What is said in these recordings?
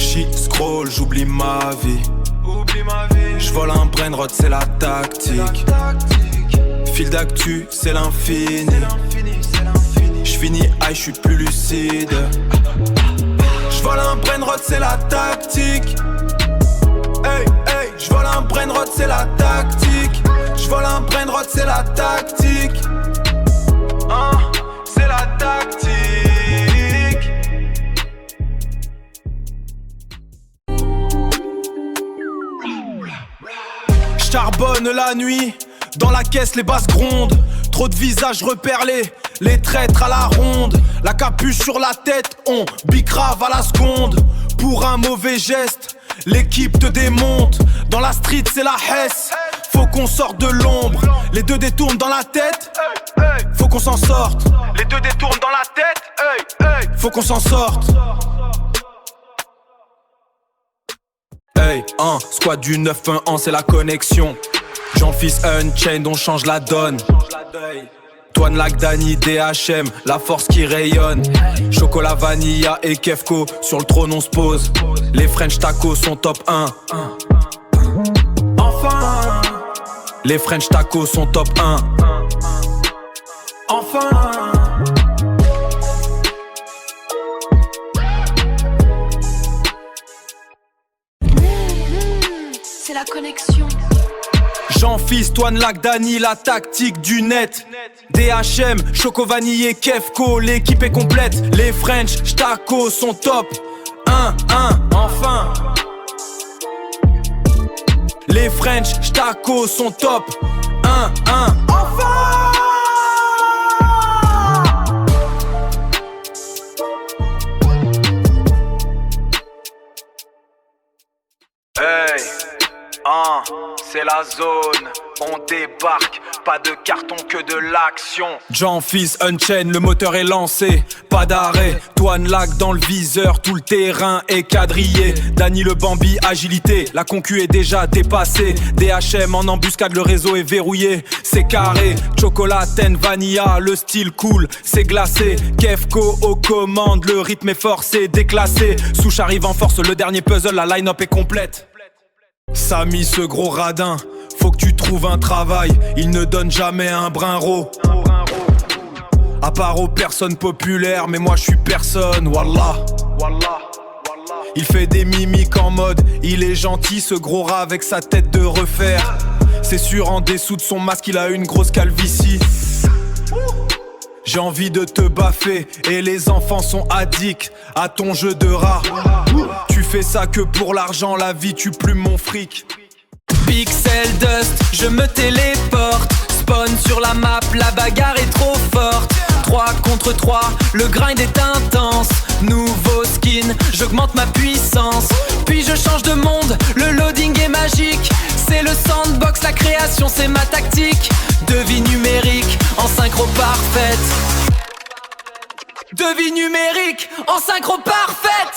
J'y scroll, j'oublie ma vie. J'vole un brainrot, c'est la tactique. Fil d'actu, c'est l'infini. J'finis high, j'suis plus lucide. J'vole un brainrot, c'est la tactique. Hey, hey, j'vole un brainrot, c'est la tactique. J'vole un brainrot, c'est la tactique. C'est la tactique. J'charbonne la nuit, dans la caisse les basses grondent. Trop de visages reperlés, les traîtres à la ronde. La capuche sur la tête, on bicrave à la seconde. Pour un mauvais geste, l'équipe te démonte. Dans la street c'est la hesse, faut qu'on sorte de l'ombre. Les deux détournent dans la tête, faut qu'on s'en sorte. Les deux détournent dans la tête, faut qu'on s'en sorte. Hey, squad du 911, c'est la connexion. Jean-Fils Unchained, on change la donne. Toine Lac Dani, DHM, la force qui rayonne. Chocolat Vanilla et Kefko, sur le trône on se pose. Les French Tacos sont top 1. Enfin, les French Tacos sont top 1. Enfin. C'est la connexion. Jean-Fils, Toine Lac Dani, la tactique du net. DHM, Choco Vanille et Kefko, l'équipe est complète. Les French Tacos sont top 1, enfin. Les French Tacos sont top 1, enfin. Hey, c'est la zone, on débarque, pas de carton que de l'action. Jean-Fils Unchained, le moteur est lancé, pas d'arrêt. Toine Lac dans le viseur, tout le terrain est quadrillé. Dani le Bambi, agilité, la concu est déjà dépassée. DHM en embuscade, le réseau est verrouillé, c'est carré. Chocolatine, vanilla, le style cool, c'est glacé. Kefko aux commandes, le rythme est forcé, déclassé. Souche arrive en force, le dernier puzzle, la line-up est complète. Samy, ce gros radin, faut que tu trouves un travail. Il ne donne jamais un brin rot. À part aux personnes populaires, mais moi je suis personne, wallah. Il fait des mimiques en mode, il est gentil ce gros rat avec sa tête de refaire. C'est sûr en dessous de son masque il a une grosse calvitie. J'ai envie de te baffer et les enfants sont addicts à ton jeu de rat. Tu fais ça que pour l'argent, la vie tu plumes mon fric. Pixel Dust, je me téléporte. Spawn sur la map, la bagarre est trop forte. 3 contre 3, le grind est intense. Nouveau skin, j'augmente ma puissance. Puis je change de monde, le loading est magique. C'est le sandbox, la création c'est ma tactique. Devis numérique, en synchro parfaite. Devis numérique, en synchro parfaite.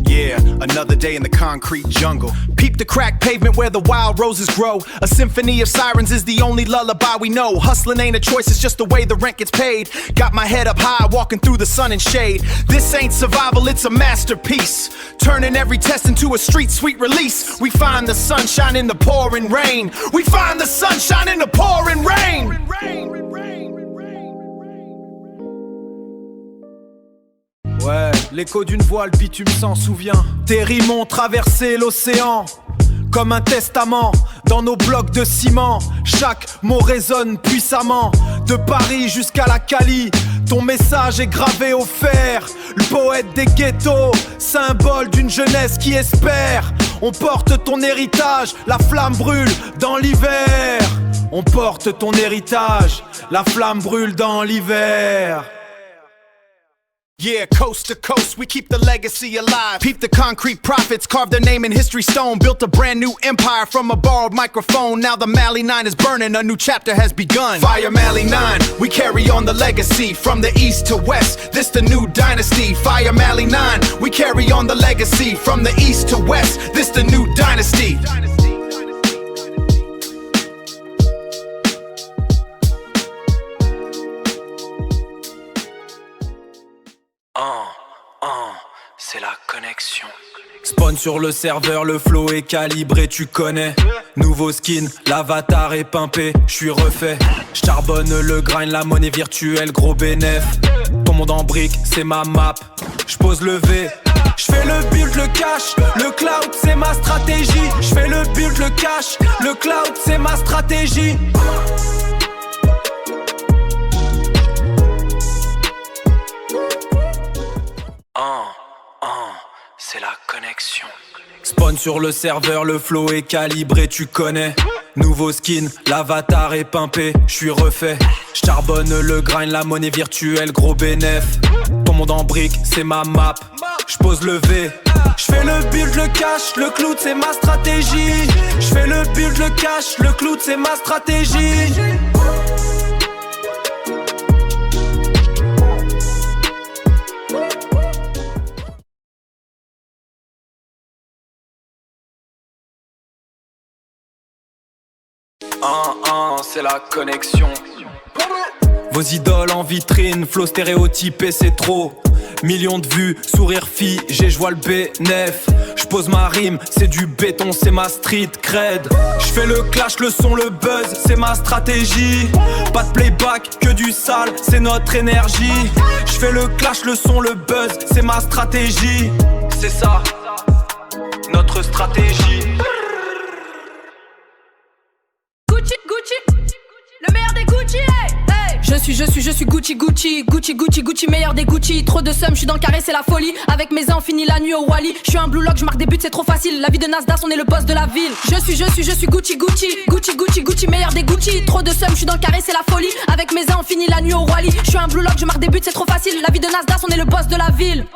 Yeah, another day in the concrete jungle. Peep the cracked pavement where the wild roses grow. A symphony of sirens is the only lullaby we know. Hustling ain't a choice, it's just the way the rent gets paid. Got my head up high, walking through the sun and shade. This ain't survival, it's a masterpiece. Turning every test into a street sweet release. We find the sunshine in the pouring rain. We find the sunshine in the pouring rain. Ouais, l'écho d'une voix, le bitume s'en souvient. Tes rimes ont traversé l'océan comme un testament dans nos blocs de ciment. Chaque mot résonne puissamment. De Paris jusqu'à la Cali, ton message est gravé au fer. Le poète des ghettos, symbole d'une jeunesse qui espère. On porte ton héritage, la flamme brûle dans l'hiver. On porte ton héritage, la flamme brûle dans l'hiver. Yeah, coast to coast, we keep the legacy alive. Peep the concrete prophets, carved their name in history stone. Built a brand new empire from a borrowed microphone. Now the Mali 9 is burning, a new chapter has begun. Fire Mali 9, we carry on the legacy. From the east to west, this the new dynasty. Fire Mali 9, we carry on the legacy. From the east to west, this the new dynasty. C'est la connexion. Spawn sur le serveur, le flow est calibré, tu connais. Nouveau skin, l'avatar est pimpé, j'suis refait. J'charbonne le grind, la monnaie virtuelle, gros bénéf. Ton monde en brique, c'est ma map. J'pose le V, j'fais le build, le cash. Le cloud, c'est ma stratégie. J'fais le build, le cash. Le cloud, c'est ma stratégie. C'est la connexion. Spawn sur le serveur, le flow est calibré, tu connais. Nouveau skin, l'avatar est pimpé, j'suis refait. J'charbonne le grind, la monnaie virtuelle, gros bénéf. Ton monde en brique, c'est ma map. J'pose le V, j'fais le build, le cash. Le cloud, c'est ma stratégie. J'fais le build, le cash. Le cloud, c'est ma stratégie. C'est la connexion. Vos idoles en vitrine, flow stéréotypé, c'est trop. Millions de vues, sourire figé, j'vois le bénéf. J'pose ma rime, c'est du béton, c'est ma street cred. J'fais le clash, le son, le buzz, c'est ma stratégie. Pas de playback, que du sale, c'est notre énergie. J'fais le clash, le son, le buzz, c'est ma stratégie. C'est ça, notre stratégie. Gucci, le meilleur des Gucci, hey, hey. Je suis Gucci, meilleur des Gucci. Trop de seum, je suis dans le carré, c'est la folie. Avec mes uns, on finit la nuit au Wally. Je suis un blue lock, je marque des buts, c'est trop facile. La vie de Nasdaq, on est le boss de la ville. Je suis Gucci, meilleur des Gucci. Trop de seum, je suis dans le carré, c'est la folie. Avec mes uns, on finit la nuit au Wally. Je suis un blue lock, je marque des buts, c'est trop facile. La vie de Nasdaq, on est le boss de la ville.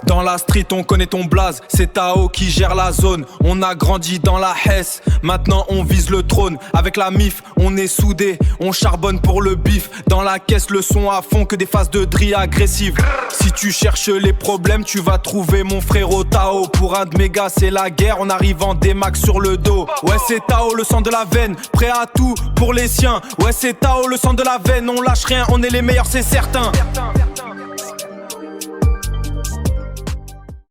Dans la street on connaît ton blaze, c'est Tao qui gère la zone. On a grandi dans la Hesse, maintenant on vise le trône. Avec la mif, on est soudés, on charbonne pour le bif. Dans la caisse le son à fond, que des phases de drill agressives. Si tu cherches les problèmes, tu vas trouver mon frérot Tao. Pour un de mes gars c'est la guerre, on arrive en démax sur le dos. Ouais c'est Tao, le sang de la veine, prêt à tout pour les siens. Ouais c'est Tao, le sang de la veine, on lâche rien, on est les meilleurs c'est certain.